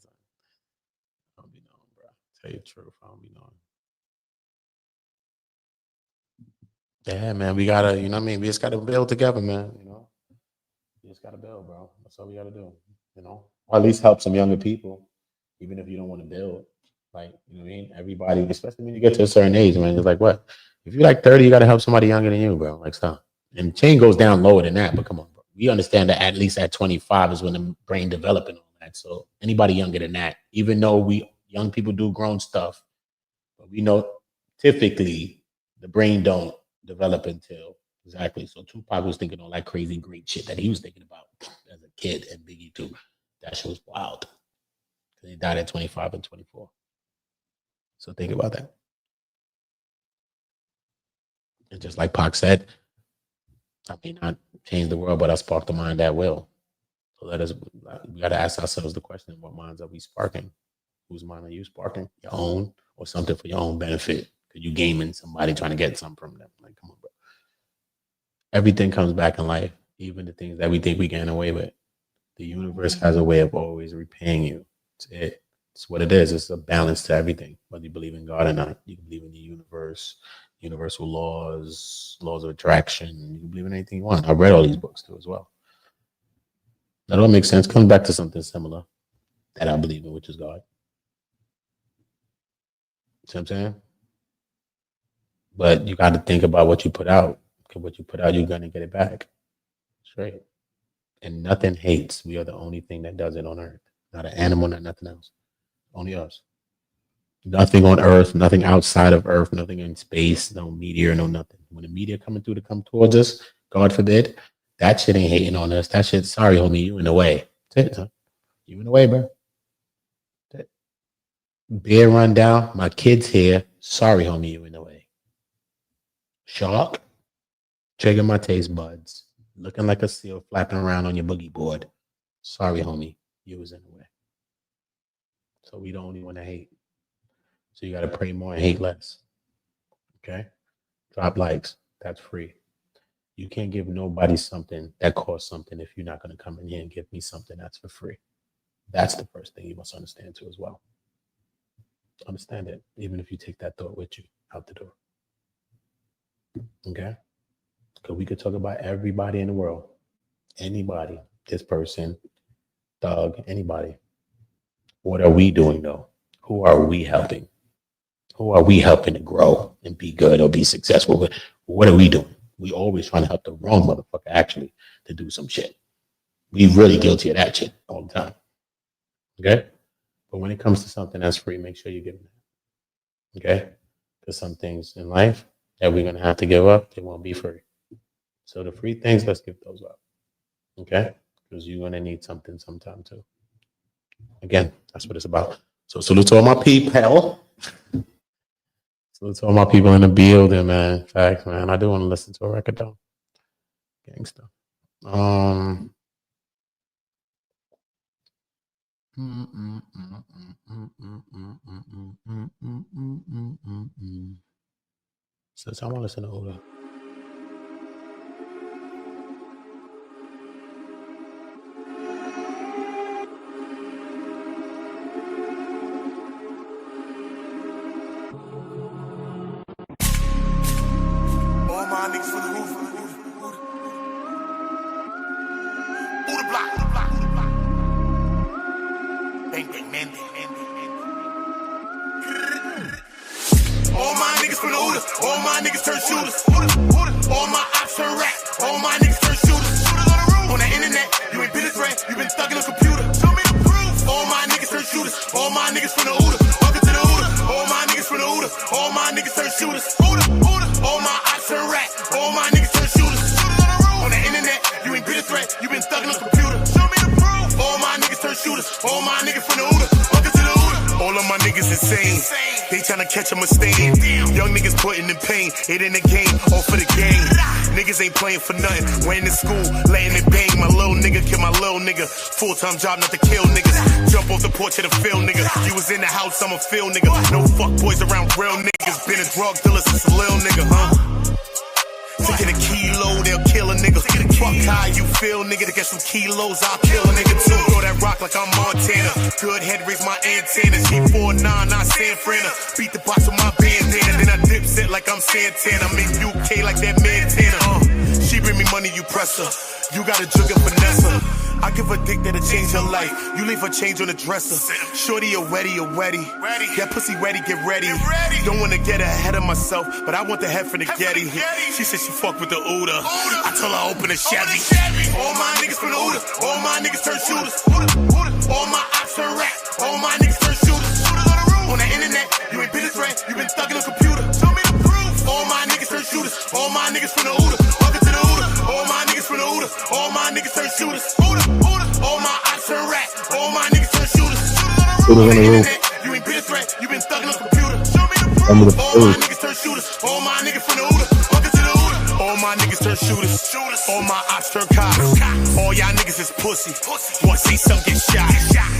I don't be knowing, bro. Tell you the truth. I don't be knowing. Yeah, man. We gotta, you know what I mean? We just gotta build together, man. You know, we just gotta build, bro. That's all we gotta do. You know, or at least help some younger people, even if you don't want to build. Like, you know what I mean? Everybody, especially when you get to a certain age, man, it's like, what? If you're like 30, you got to help somebody younger than you, bro. Like, stop. And chain goes down lower than that, but come on, bro. We understand that at least at 25 is when the brain developing all that. So anybody younger than that, even though we young people do grown stuff, but we know typically the brain don't develop until exactly. So Tupac was thinking all that crazy great shit that he was thinking about as a kid, and Biggie too. That shit was wild. Because he died at 25 and 24. So think about that. And just like Pac said, I may not change the world, but I spark the mind that will. So we got to ask ourselves the question, what minds are we sparking? Whose mind are you sparking? Your own, or something for your own benefit? Because you gaming somebody trying to get something from them. Like, come on, bro. Everything comes back in life, even the things that we think we getting away with. The universe has a way of always repaying you. It's it. It's what it is. It's a balance to everything, whether you believe in God or not. You can believe in the universe, universal laws, laws of attraction. You can believe in anything you want. I've read all these books too as well. That all makes sense. Comes back to something similar that I believe in, which is God. See what I'm saying? But you got to think about what you put out. Because what you put out, you're going to get it back. Straight. And nothing hates. We are the only thing that does it on earth. Not an animal, not nothing else. Only us. Nothing on earth, nothing outside of earth, nothing in space, no meteor, no nothing. When the meteor coming through to come towards us, God forbid, that shit ain't hating on us. That shit, sorry, homie, you in the way. That's it, huh? You in the way, bro. That's it. Bear run down, my kid's here. Sorry, homie, you in the way. Shark, trigger my taste buds. Looking like a seal flapping around on your boogie board. Sorry, homie, you was in the way. So we don't only want to hate. So you got to pray more and hate less. Okay? Drop likes. That's free. You can't give nobody something that costs something if you're not going to come in here and give me something that's for free. That's the first thing you must understand too as well. Understand it, even if you take that thought with you out the door. Okay? Because we could talk about everybody in the world. Anybody. This person. Thug. Anybody. What are we doing though? Who are we helping? Who are we helping to grow and be good or be successful? What are we doing? We always trying to help the wrong motherfucker actually to do some shit. We really guilty of that shit all the time. Okay? But when it comes to something that's free, make sure you give it. Okay? Because some things in life that we're going to have to give up, they won't be free. So the free things, let's give those up. Okay? Because you're going to need something sometime too. Again, that's what it's about. So salute to all my people. Salute to all my people in the building, man. Facts, man. I do want to listen to a record though. Gangsta. So I want to listen to Oda. All my niggas for the roof. Who the block? Bang, bang, man, All my niggas from the Uda. All my niggas turn shooters. All my ops turn rats. All my niggas turn shooters. On the internet, you ain't been a threat. You been stuck in a computer. Show me the proof. All my niggas turn shooters. All my niggas from the Uda. Welcome to the Uda. All my niggas from the Uda. All my niggas turn shooters. All my ops turn rats. All my niggas turn shooters. On the internet, you ain't been a threat. You been stuck in a computer. Show me the proof. All my niggas turn shooters. All my niggas from the Uda. Welcome to the Uda. All of my niggas insane. They tryna catch a mistake. Young niggas putting in pain. It in the game, all for the game. Niggas ain't playing for nothing. Went in school, letting it bang. My little nigga kill my little nigga. Full-time job not to kill niggas. Jump off the porch of the field, nigga. You was in the house, I'm a field nigga. No fuck boys around real niggas. Been a drug dealer since a little nigga, huh? To get a kilo, they'll kill a nigga. Fuck how you feel, nigga. To get some kilos, I'll kill a nigga too. Throw that rock like I'm Montana. Good head, raise my antennas. G49, not San Fran. Beat the box with my bandana. Then I dip set like I'm Santana. I'm in UK like that Montana. She bring me money, you press her. You got a jug of finesse her. I give a dick that'll change her life. You leave her change on the dresser. Shorty, a wetty, a wetty. That pussy ready, get ready. Don't wanna get ahead of myself, but I want the head for the Getty. She said she fuck with the Uda. I told her open the Chevy. All my niggas from the Uda. All my niggas turn shooters. All my ops turn rap. All my niggas turn shooters. On the internet, you ain't been this right. You been stuck in a computer. Show me the proof. All my niggas turn shooters. All my niggas from the Uda. Welcome to the Uda. All my niggas from the Uda. All my niggas turn shooters. All my ops turn rap. All my niggas turn shooters. On the internet, you ain't been this right. You been stuck in a computer. Show me the proof. All my niggas turn shooters. All my niggas from the Uda. Welcome to the Uda. All my niggas turn shooters. All my ops turn cops. All y'all niggas is pussy. Wanna see something get shot.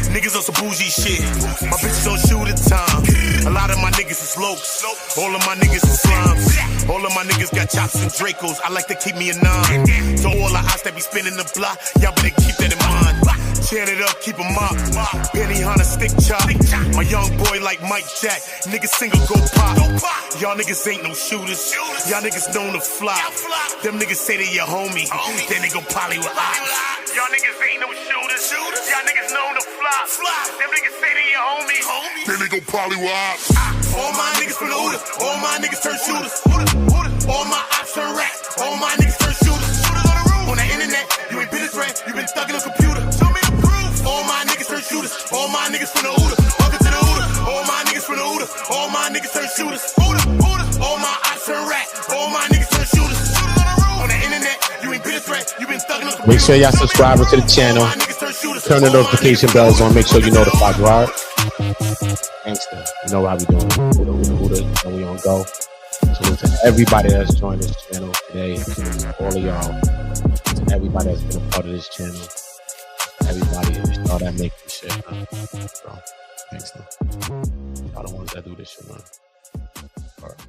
Niggas on some bougie shit. My bitches on shooter time. A lot of my niggas is lokes. All of my niggas is slimes. All of my niggas got chops and Dracos. I like to keep me a 9. So all the ops that be spinning the block, y'all better keep that in mind. Chant it up, keep 'em up. Benny Hunter, stick chop. My young boy like Mike Jack. Niggas single go pop. Y'all niggas ain't no shooters. Y'all niggas known to flop. Them niggas say they your homie. Then they go poly with ops. Y'all niggas ain't no shooters. Y'all niggas known to flop. Them niggas say they your homie. Then they go poly with ops. All my niggas from the Uda. All my niggas turn shooters. All my ops turn rap. All my niggas turn shooters. On the internet, you ain't been this right. You been stuck in a computer. Show me the proof. All my niggas turn shooters. All my niggas from the Uda. Welcome to the Uda. All my niggas from the Uda. All my niggas turn shooters. All my ops turn rap. All my niggas turn shooters. On the internet, you ain't been this right. You been stuck in a computer. Make sure y'all subscribe to the channel. Turn the notification bells on. Make sure you notified, right? Gangsta. You know how we doing. Uda, and we on go. Salute to everybody that's joined this channel today. Salute to all of y'all. To everybody that's been a part of this channel. Everybody y'all that make this shit, man. Bro, gangsta. Y'all the ones that do this shit, man. All right.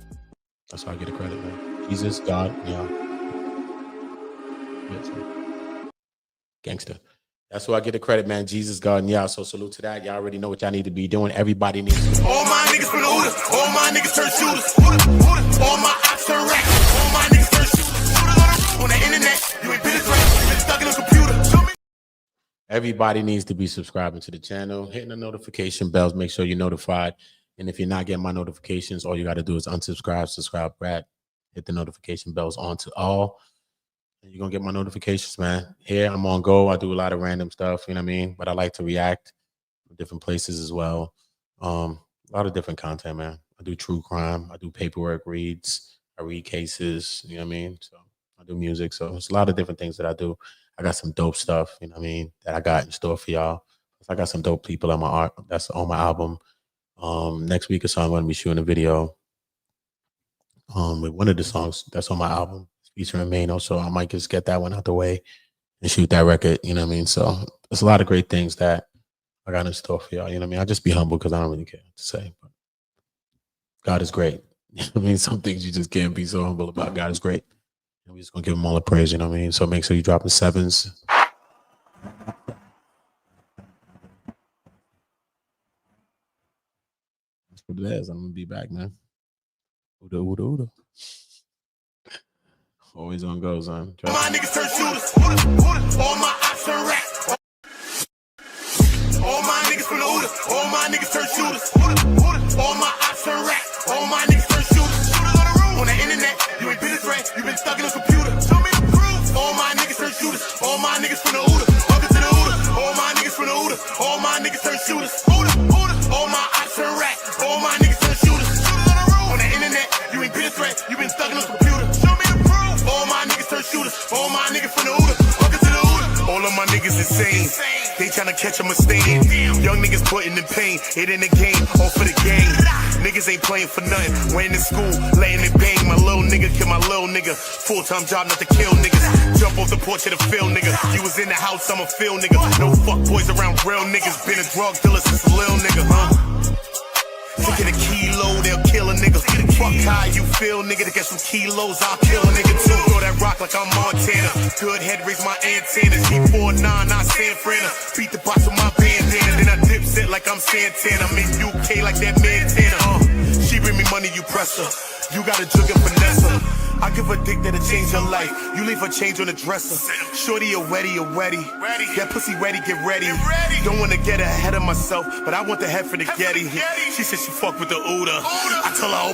That's how I get the credit, man. Jesus, God, yeah. Yes, man. Gangsta. That's who I get the credit, man. Jesus, God, and y'all. So salute to that. Y'all already know what y'all need to be doing. Everybody needs to. All my niggas from the Uda. All my niggas turn shooters. All my ops turn rap. All my niggas turn shooters. On the internet, you ain't been this right. You been stuck in a computer. Show me. Everybody needs to be subscribing to the channel, hitting the notification bells. Make sure you're notified. And if you're not getting my notifications, all you got to do is unsubscribe, subscribe back, hit the notification bells on to all. You're going to get my notifications, man. Here, I'm on go. I do a lot of random stuff, you know what I mean? But I like to react to different places as well. A lot of different content, man. I do true crime. I do paperwork reads. I read cases, you know what I mean? So I do music. So it's a lot of different things that I do. I got some dope stuff, you know what I mean, that I got in store for y'all. I got some dope people on my art. That's on my album. Next week or so, I'm going to be shooting a video with one of the songs that's on my album. Featuring Mano, so I might just get that one out the way and shoot that record, you know what I mean? So there's a lot of great things that I got in store for y'all, you know what I mean? I'll just be humble because I don't really care what to say. But God is great. You know what I mean? Some things you just can't be so humble about. God is great. And we're just going to give him all the praise, you know what I mean? So make sure you drop the 7s. That's what it is. I'm going to be back, man. Uda, Uda, Uda. Always on go, son. All my niggas turn shooters. All my ops turn rap. All my niggas from the Uda. All my niggas turn shooters. All my ops turn rap. All my niggas turn shooters. On the internet, you ain't been this right. You been stuck in a computer. Show me the proof. All my niggas turn shooters. All my niggas from the Uda. Welcome to the Uda. All my niggas from the Uda. All my niggas turn shooters. All my ops turn rap. All my niggas turn shooters. On the internet, you ain't been this right. You been stuck in a computer. Show me the proof. All my niggas turn shooters. All my niggas from the Uda. Welcome to the Uda. All of my niggas insane. They tryna catch a mistake. Young niggas putting in pain. It in the game, all for the game. Niggas ain't playing for nothing. Went in school, laying it bang. My little nigga kill my little nigga. Full-time job not to kill niggas. Jump off the porch of the field, nigga. You was in the house, I'm a field nigga. No fuck boys around real niggas. Been a drug dealer since a little nigga, Sick of the kilo, they'll kill a nigga. Fuck how you feel, nigga. To get some kilos, I'll kill a nigga too. Throw that rock like I'm Montana. Good head, raise my antennas. G49, not San Fran. Beat the box with my bandana. Then I dip set like I'm Santana. I'm in UK like that Montana. She bring me money, you press her. You got a jug and finesse her. I give a dick that'll change your life. You leave a change on the dresser. Shorty, a wetty, a wetty. That pussy ready, get ready. Don't wanna get ahead of myself, but I want the head for the Getty. She said she fuck with the Uda. I tell her,